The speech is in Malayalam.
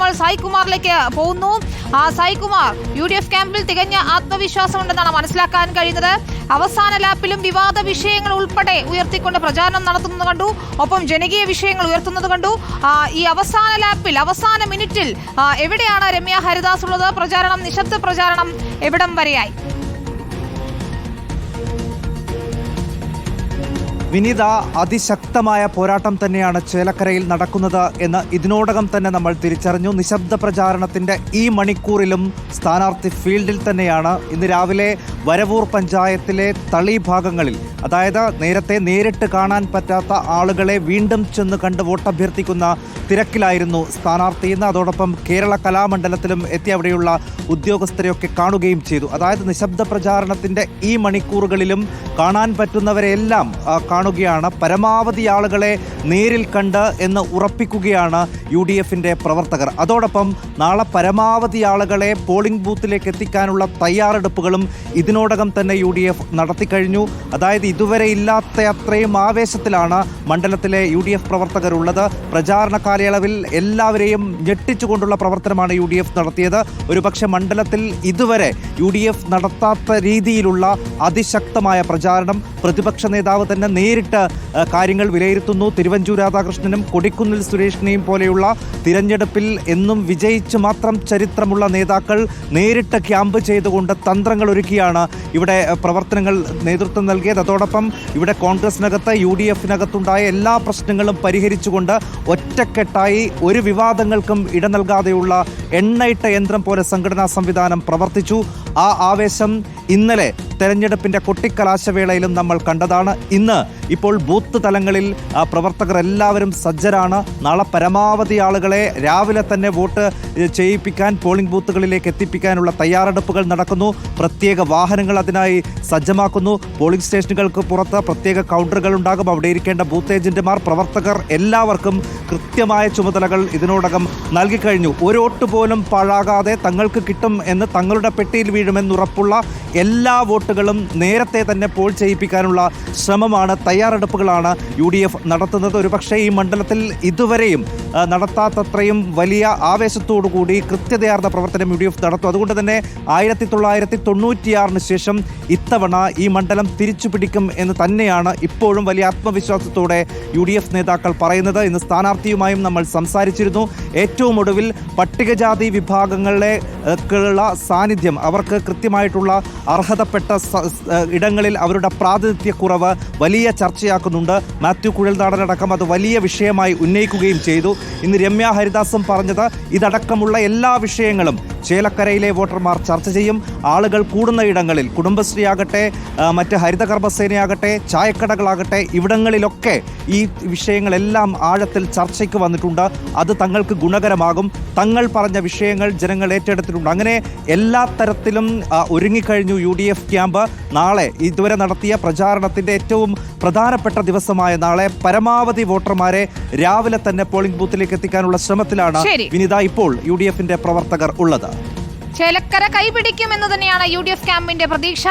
ഞങ്ങൾ സായികുമാറിലേക്ക് പോകുന്നു. സായികുമാർ, UDF ക്യാമ്പിൽ തികഞ്ഞ ആത്മവിശ്വാസമുണ്ടെന്നാണ് മനസ്സിലാക്കാൻ കഴിയുന്നത്. അവസാന ലാപ്പിലും വിവാദ വിഷയങ്ങൾ ഉൾപ്പെടെ ഉയർത്തിക്കൊണ്ട് പ്രചാരണം നടത്തുന്നത് കണ്ടു. ഒപ്പം ജനകീയ വിഷയങ്ങൾ ഉയർത്തുന്നത് കണ്ടു. ഈ അവസാന ലാപ്പിൽ, അവസാന മിനിറ്റിൽ എവിടെയാണ് രമ്യ ഹരിദാസ് ഉള്ളത്? പ്രചാരണം, നിശബ്ദ പ്രചാരണം എവിടം വരെയായി? വിനീത, അതിശക്തമായ പോരാട്ടം തന്നെയാണ് ചേലക്കരയിൽ നടക്കുന്നത് എന്ന് ഇതിനോടകം തന്നെ നമ്മൾ തിരിച്ചറിഞ്ഞു. നിശബ്ദ പ്രചാരണത്തിന്റെ ഈ മണിക്കൂറിലും സ്ഥാനാർത്ഥി ഫീൽഡിൽ തന്നെയാണ്. ഇന്ന് രാവിലെ വരവൂർ പഞ്ചായത്തിലെ തളി ഭാഗങ്ങളിൽ, അതായത് നേരത്തെ നേരിട്ട് കാണാൻ പറ്റാത്ത ആളുകളെ വീണ്ടും ചെന്ന് കണ്ട് വോട്ടഭ്യർത്ഥിക്കുന്ന തിരക്കിലായിരുന്നു സ്ഥാനാർത്ഥി. ഇന്ന് അതോടൊപ്പം കേരള കലാമണ്ഡലത്തിലും എത്തി അവിടെയുള്ള ഉദ്യോഗസ്ഥരെയൊക്കെ കാണുകയും ചെയ്തു. അതായത് നിശബ്ദ പ്രചാരണത്തിന്റെ ഈ മണിക്കൂറുകളിലും കാണാൻ പറ്റുന്നവരെല്ലാം കാണുകയാണ്. പരമാവധി ആളുകളെ നേരിൽ കണ്ട് എന്ന് ഉറപ്പിക്കുകയാണ് UDFന്റെ പ്രവർത്തകർ. അതോടൊപ്പം നാളെ പരമാവധി ആളുകളെ പോളിംഗ് ബൂത്തിലേക്ക് എത്തിക്കാനുള്ള തയ്യാറെടുപ്പുകളും ഇതിനോടകം തന്നെ UDF നടത്തിക്കഴിഞ്ഞു. അതായത് ഇതുവരെ ഇല്ലാത്ത അത്രയും ആവേശത്തിലാണ് മണ്ഡലത്തിലെ UDF പ്രവർത്തകരുള്ളത്. പ്രചാരണ കാലയളവിൽ എല്ലാവരെയും ഞെട്ടിച്ചുകൊണ്ടുള്ള പ്രവർത്തനമാണ് UDF നടത്തിയത്. ഒരുപക്ഷെ മണ്ഡലത്തിൽ ഇതുവരെ UDF നടത്താത്ത രീതിയിലുള്ള അതിശക്തമായ പ്രചാരണം. പ്രതിപക്ഷ നേതാവ് തന്നെ നേരിട്ട് കാര്യങ്ങൾ വിലയിരുത്തുന്നു. തിരുവഞ്ചൂർ രാധാകൃഷ്ണനും കൊടിക്കുന്നിൽ സുരേഷിനെയും പോലെയുള്ള തിരഞ്ഞെടുപ്പിൽ എന്നും വിജയിച്ച് മാത്രം ചരിത്രമുള്ള നേതാക്കൾ നേരിട്ട് ക്യാമ്പ് ചെയ്തുകൊണ്ട് തന്ത്രങ്ങൾ ഒരുക്കിയാണ് ഇവിടെ പ്രവർത്തനങ്ങൾ നേതൃത്വം നൽകിയത്. അതോടൊപ്പം ഇവിടെ കോൺഗ്രസിനകത്ത് UDFനകത്തുണ്ടായ എല്ലാ പ്രശ്നങ്ങളും പരിഹരിച്ചുകൊണ്ട് ഒറ്റക്കെട്ടായി ഒരു വിവാദങ്ങൾക്കും ഇട നൽകാതെയുള്ള എണ്ണയിട്ട യന്ത്രം പോലെ സംഘടനാ സംവിധാനം പ്രവർത്തിച്ചു. ആ ആവേശം ഇന്നലെ തെരഞ്ഞെടുപ്പിന്റെ കൊട്ടിക്കലാശവേളയിലും നമ്മൾ കണ്ടതാണ്. ഇന്ന് ഇപ്പോൾ ബൂത്ത് തലങ്ങളിൽ പ്രവർത്തകർ എല്ലാവരും സജ്ജരാണ്. നാളെ പരമാവധി ആളുകളെ രാവിലെ തന്നെ വോട്ട് ചെയ്യിപ്പിക്കാൻ പോളിംഗ് ബൂത്തുകളിലേക്ക് എത്തിപ്പിക്കാനുള്ള തയ്യാറെടുപ്പുകൾ നടക്കുന്നു. പ്രത്യേക വാഹനങ്ങൾ അതിനായി സജ്ജമാക്കുന്നു. പോളിംഗ് സ്റ്റേഷനുകൾക്ക് പുറത്ത് പ്രത്യേക കൗണ്ടറുകൾ ഉണ്ടാകും. അവിടെ ഇരിക്കേണ്ട ബൂത്ത് ഏജന്റുമാർ, പ്രവർത്തകർ എല്ലാവർക്കും കൃത്യമായ ചുമതലകൾ ഇതിനോടകം നൽകിക്കഴിഞ്ഞു. ഒരു വോട്ട് പോലും പാഴാകാതെ തങ്ങൾക്ക് കിട്ടും എന്ന്, തങ്ങളുടെ പെട്ടിയിൽ വീഴുമെന്നുറപ്പുള്ള എല്ലാ വോട്ടുകളും നേരത്തെ തന്നെ പോൾ ചെയ്യിപ്പിക്കാനുള്ള ശ്രമമാണ്, തയ്യാറെടുപ്പുകളാണ് UDF നടത്തുന്നത്. ഒരുപക്ഷെ ഈ മണ്ഡലത്തിൽ ഇതുവരെയും നടത്താത്തത്രയും വലിയ ആവേശത്തോടുകൂടി കൃത്യതയാർന്ന പ്രവർത്തനം UDF നടത്തും. അതുകൊണ്ട് തന്നെ 1996 ശേഷം ഇത്തവണ ഈ മണ്ഡലം തിരിച്ചു പിടിക്കും എന്ന് തന്നെയാണ് ഇപ്പോഴും വലിയ ആത്മവിശ്വാസത്തോടെ UDF നേതാക്കൾ പറയുന്നത്. ഇന്ന് സ്ഥാനാർത്ഥിയുമായും നമ്മൾ സംസാരിച്ചിരുന്നു. ഏറ്റവും ഒടുവിൽ പട്ടികജാതി വിഭാഗങ്ങളിലേക്കുള്ള സാന്നിധ്യം, അവർക്ക് കൃത്യമായിട്ടുള്ള അർഹതപ്പെട്ട ഇടങ്ങളിൽ അവരുടെ പ്രാതിനിധ്യക്കുറവ് വലിയ ചർച്ചയാക്കുന്നുണ്ട്. മാത്യു കുഴൽനാടനടക്കം അത് വലിയ വിഷയമായി ഉന്നയിക്കുകയും ചെയ്തു. ഇന്ന് രമ്യ ഹരിദാസും പറഞ്ഞത് ഇതടക്കമുള്ള എല്ലാ വിഷയങ്ങളും ചേലക്കരയിലെ വോട്ടർമാർ ചർച്ച ചെയ്യും. ആളുകൾ കൂടുന്ന ഇടങ്ങളിൽ, കുടുംബശ്രീ ആകട്ടെ, മറ്റ് ഹരിതകർമ്മസേനയാകട്ടെ, ചായക്കടകളാകട്ടെ, ഇവിടങ്ങളിലൊക്കെ ഈ വിഷയങ്ങളെല്ലാം ആഴത്തിൽ ചർച്ചയ്ക്ക് വന്നിട്ടുണ്ട്. അത് തങ്ങൾക്ക് ഗുണകരമാകും. തങ്ങൾ പറഞ്ഞ വിഷയങ്ങൾ ജനങ്ങൾ ഏറ്റെടുത്തിട്ടുണ്ട്. അങ്ങനെ എല്ലാ തരത്തിലും ഒരുങ്ങിക്കഴിഞ്ഞു UDF ക്യാമ്പ്. നാളെ ഇതുവരെ നടത്തിയ പ്രചാരണത്തിൻ്റെ ഏറ്റവും പ്രധാനപ്പെട്ട ദിവസമായ നാളെ പരമാവധി വോട്ടർമാരെ രാവിലെ തന്നെ പോളിംഗ് ബൂത്തിലേക്ക് എത്തിക്കാനുള്ള ശ്രമത്തിലാണ് വിനിത ഇപ്പോൾ UDFന്റെ പ്രവർത്തകർ ഉള്ളത്. ചേലക്കര കൈപിടിക്കുമെന്ന് തന്നെയാണ് UDF ക്യാമ്പിന്റെ പ്രതീക്ഷ.